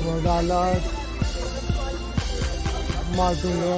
वडाला माटुंगा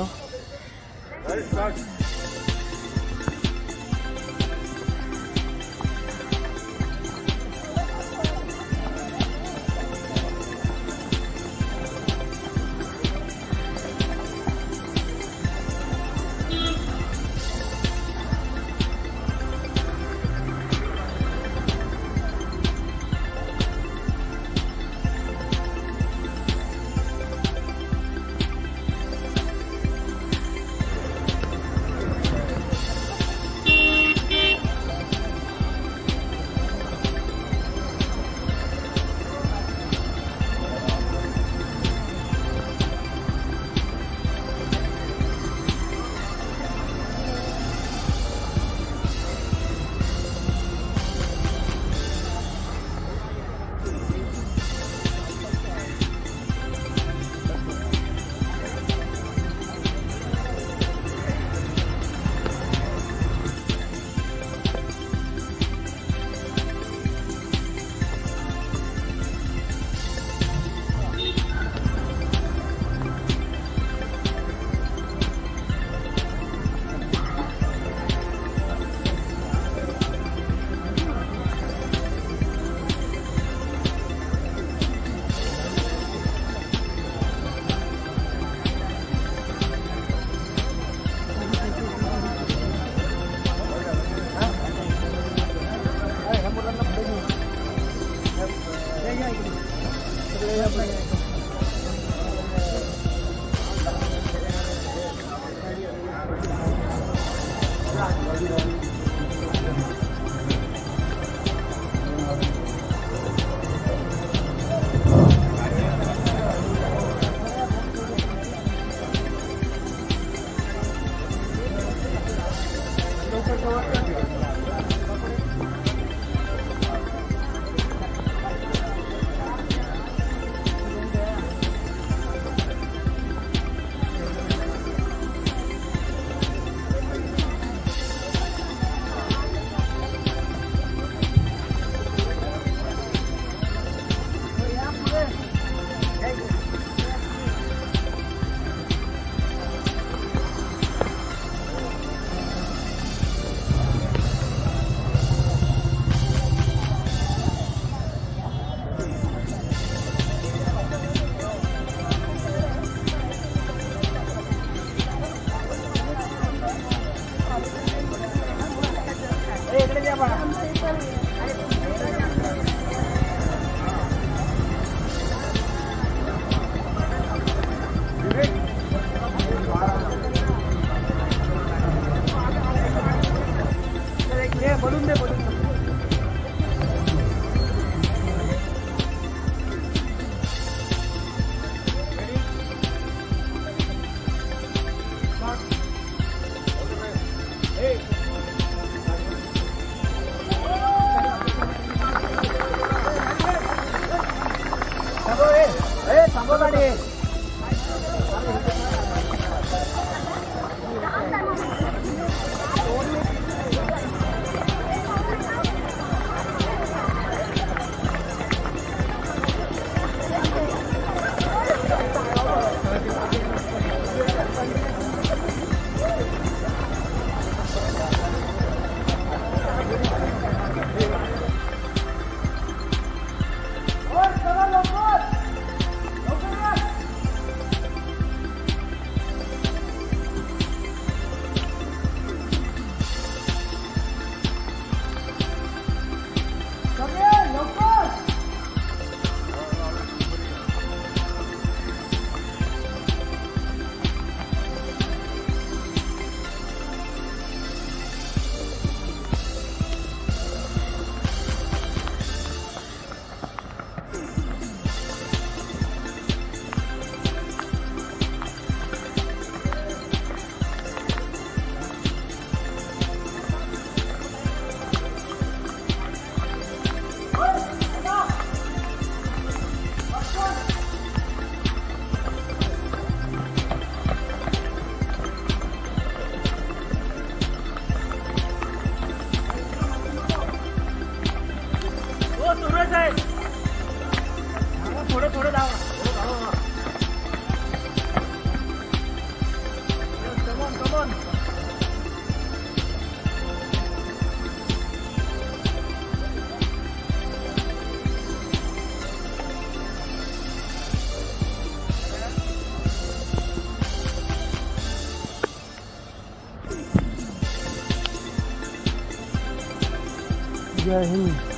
जय हिंद।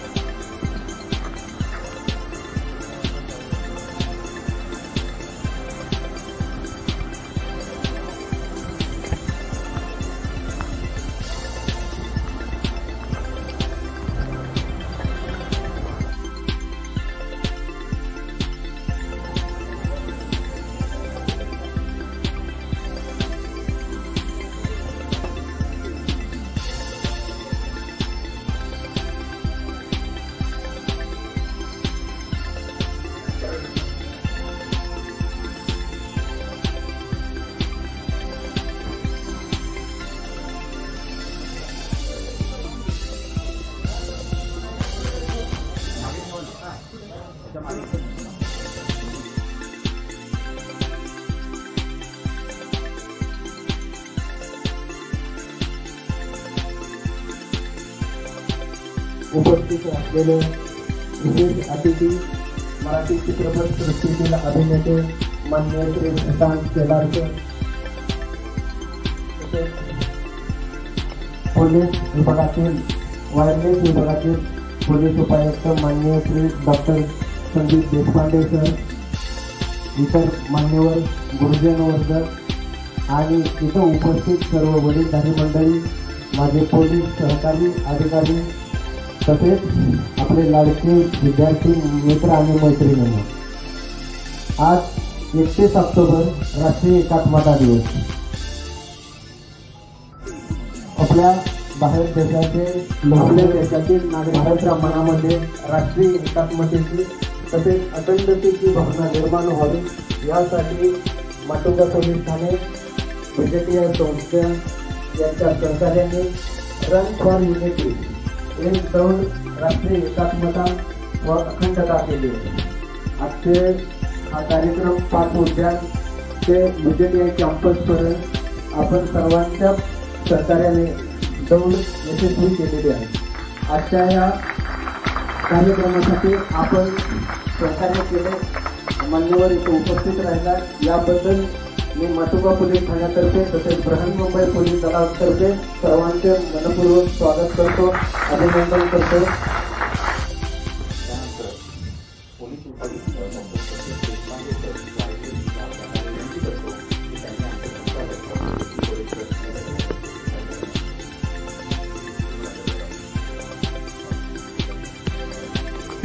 उपस्थित असलेले विशेष अतिथी, मराठी चित्रपट सृष्टीतील अभिनेते माननीय श्री प्रशांत केदारकर, तसेच पोलीस विभागातील वायरलेस विभागातील पोलीस उपायुक्त माननीय श्री डॉक्टर संदीप देशपांडे सर, इतर मान्यवर गुरुजन वर्ग आणि इथं उपस्थित सर्व वडीलधारी मंडळी, माझे पोलीस सहकारी अधिकारी, तसेच आपले लाडके विद्यार्थी मित्र आणि मैत्रिणी, आज 31 ऑक्टोबर राष्ट्रीय एकात्मता दिवस. आपल्या बाहेर देशाचे लोकल्या देशातील नागरिकांच्या मनामध्ये राष्ट्रीय एकात्मतेची तसेच अखंडतेची भावना निर्माण व्हावी यासाठी माटुंगा पोलीस ठाणे विजेटीय संस्था यांच्या सहकार्याने रन फॉर युनिटी एक दौड राष्ट्रीय एकात्मता व अखंडता केली. आजचे हा कार्यक्रम 5 उद्यान ते विजेटीय कॅम्पसपर्यंत आपण सर्वांच्या सहकार्याने दौड यशस्वी केलेली आहे. आजच्या या कार्यक्रमासाठी आपण सहकार्य केले, मान्यवर इथे उपस्थित राहिला याबद्दल मी माटुंगा पोलीस ठाण्यातर्फे तसेच बृहन्मुंबई पोलीस दलातर्फे सर्वांचे मनपूर्वक स्वागत करतो, अभिनंदन करतो.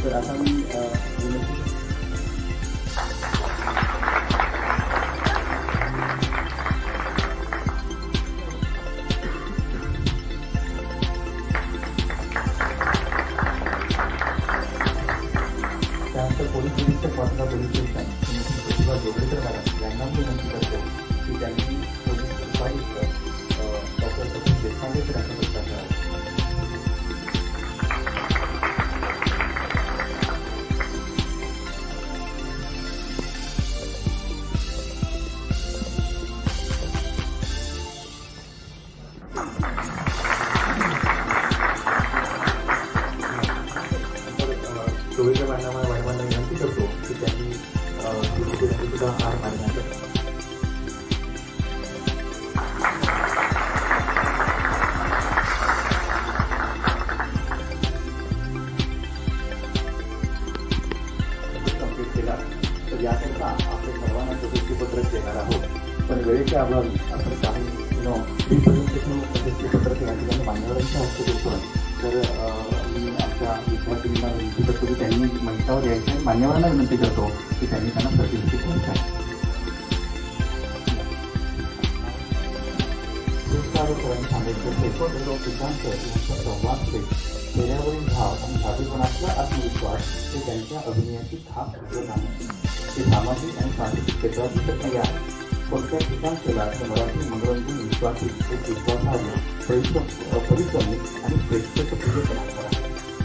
तर आता मी त्यानंतर पोलीस निरीक्षक वासना पोलीस स्टेशन प्रतिभा जोगळेकर मॅडम यांना विनंती करतो की त्यांनी पोलीस उपायुक्त डॉक्टर सतीश देशपांडे सर यांचा सत्कार करावा. जोगळेकर मॅडमांना विनंती करतो की त्यांनी सुद्धा हार मानण्याचा कंप्लीट केला. तर याकरता आपण सर्वांना प्रशस्तीपत्रक देणार आहोत, पण वेळेच्या अभावी आपण काही प्रशस्तीपत्रक या ठिकाणी मान्यवरांच्या हस्ते देतो. तर मी आमच्या विद्यार्थ्यांना विनंती करतो की त्यांनी मंचावर यायचे, मान्यवरांना विनंती करतो की त्यांनी त्यांना सर्टिफिकेट द्यायचं. आंबेडकर पेपर सिद्धांत यांचा संवाद चेहऱ्यावरील भाव आणि साधेपणातला आत्मविश्वास हे त्यांच्या अभिनयाची खास उदाहरण आहे. ते सामाजिक आणि सांस्कृतिक क्षेत्रात दिसत नाही आहे. कोणत्या ठिकाण केला तर मराठी मनोरंजन विश्वासी एक विश्वासार्ह परिश्रमी आणि प्रेक्षक पूजेपणा करा.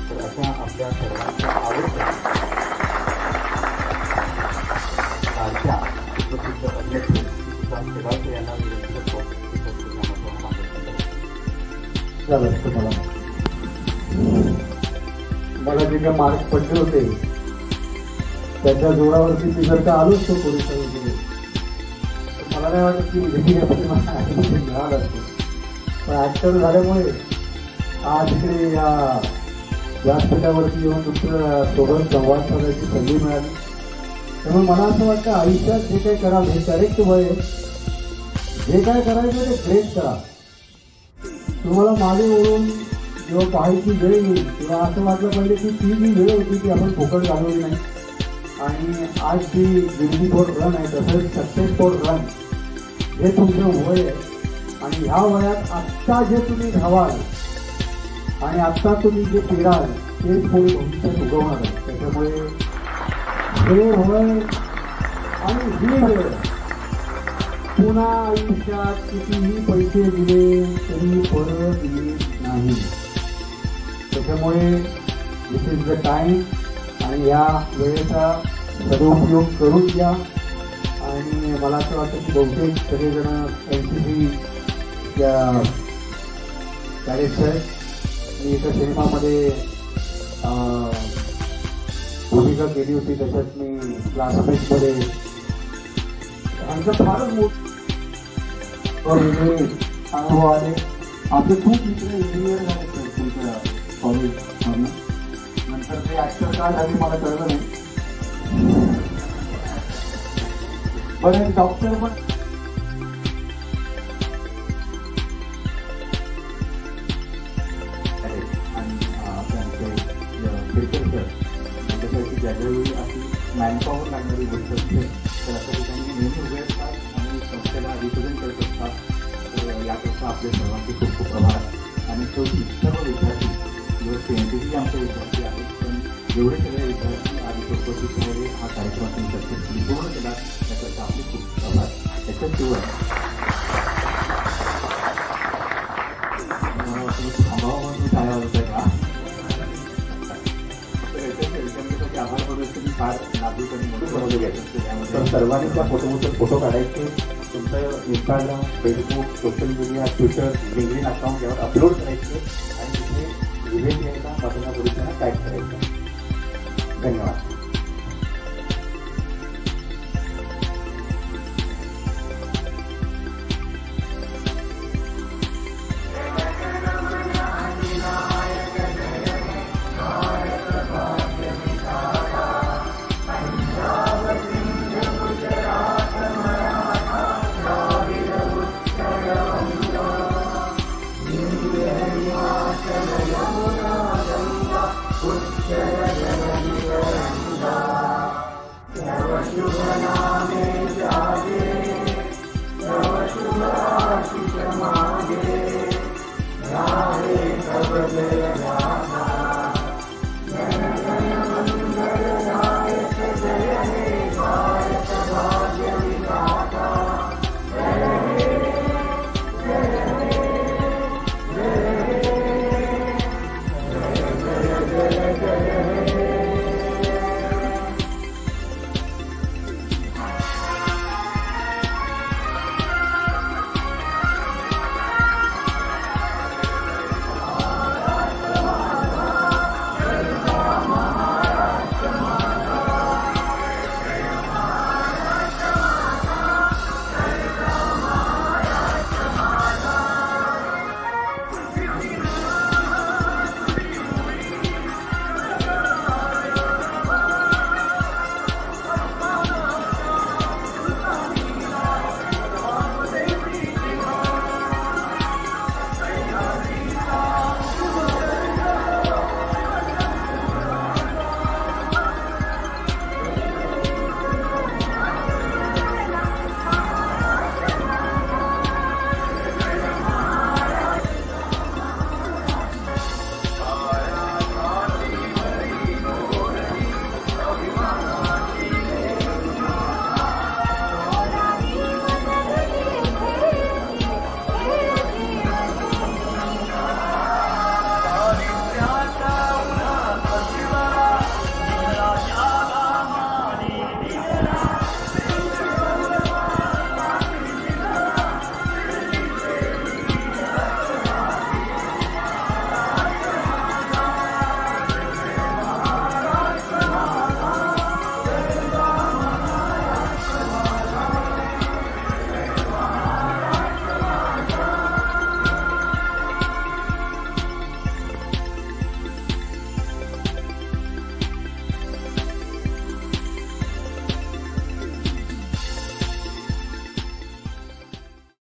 तर अशा आपल्या सर्वांच्या आवडत्या सारख्या सुप्रसिद्ध अभिनेत्री सुशांत केदारकर यांना विनंती करतो मला जे काही मार्क पडले होते त्याच्या जोरावरती ती जर का आलोच तो पोलिसांमध्ये, मला नाही वाटत की मिळालं असतं. पण ऍक्टर झाल्यामुळे आज इकडे या व्यासपीठावरती येऊन तुमच्या सोबत संवाद साधायची संधी मिळाली. त्यामुळे मला असं वाटतं आयुष्यात जे काही कराल हे करेक्ट वय आहे. जे काय करायचं ते ग्रेट करा. तुम्हाला मागे ओढून जेव्हा पाहायची वेळ येईल तेव्हा असं वाटलं पाहिजे की ती जी वेळ होती ती आपण फुकट घालवली नाही. आणि आज जी जिंदगी फॉर रन आहे तसंच सक्सेस फॉर रन हे तुमचं वय आहे. आणि ह्या वयात आत्ता जे तुम्ही धावाल आणि आत्ता तुम्ही जे पेराल तेच पुढे भविष्यात उगवणार आहे. त्याच्यामुळे हे वय आणि ही वेळ पुन्हा आयुष्यात कितीही पैसे दिले तरी परत येत नाही. त्याच्यामुळे दिस इज द टाईम आणि या वेळेचा सदुपयोग करून घ्या. आणि मला असं वाटतं की बहुतेक सगळेजण NCC कॅडेट्स आहेत. मी एका सिनेमामध्ये भूमिका केली होती. त्याच्यात मी क्लासमेटमध्ये आमचं फारच मोठं अनुभव आले. आमचे खूप मित्र इंजिनियर झाले तुमच्या कॉलेजमधनं. नंतर ते ॲक्टर का झाले मला कळलं नाही. बरं डॉक्टर पण ज्यावेळी अशी मॅनपॉवर लागणारी गोष्ट असते तर अशा ठिकाणी नेहमी उभे असतात आणि संस्थेला रिप्रेझेंट करत असतात. तर याकरता आपले सर्वांचे खूप खूप आभार. आणि शेवटी सर्व विद्यार्थी किंवा CNCC आमचे विद्यार्थी आहेत पण जेवढे सगळे विद्यार्थी आधी उपस्थित झाले हा कार्यक्रम तुम्ही सक्सेसफुली पूर्ण केला त्याकरता आपले खूप आभार. त्याच्याशिवाय मला वाटतं थांबावं म्हणून काय होतं का तर सर्वांनी त्या फोटो काढायचे. तुमचं Instagram, Facebook, social media, Twitter, LinkedIn account यावर अपलोड करायचे आणि तिथे विवेक यायचा बाजूला पुरुषांना टॅग करायचं. धन्यवाद.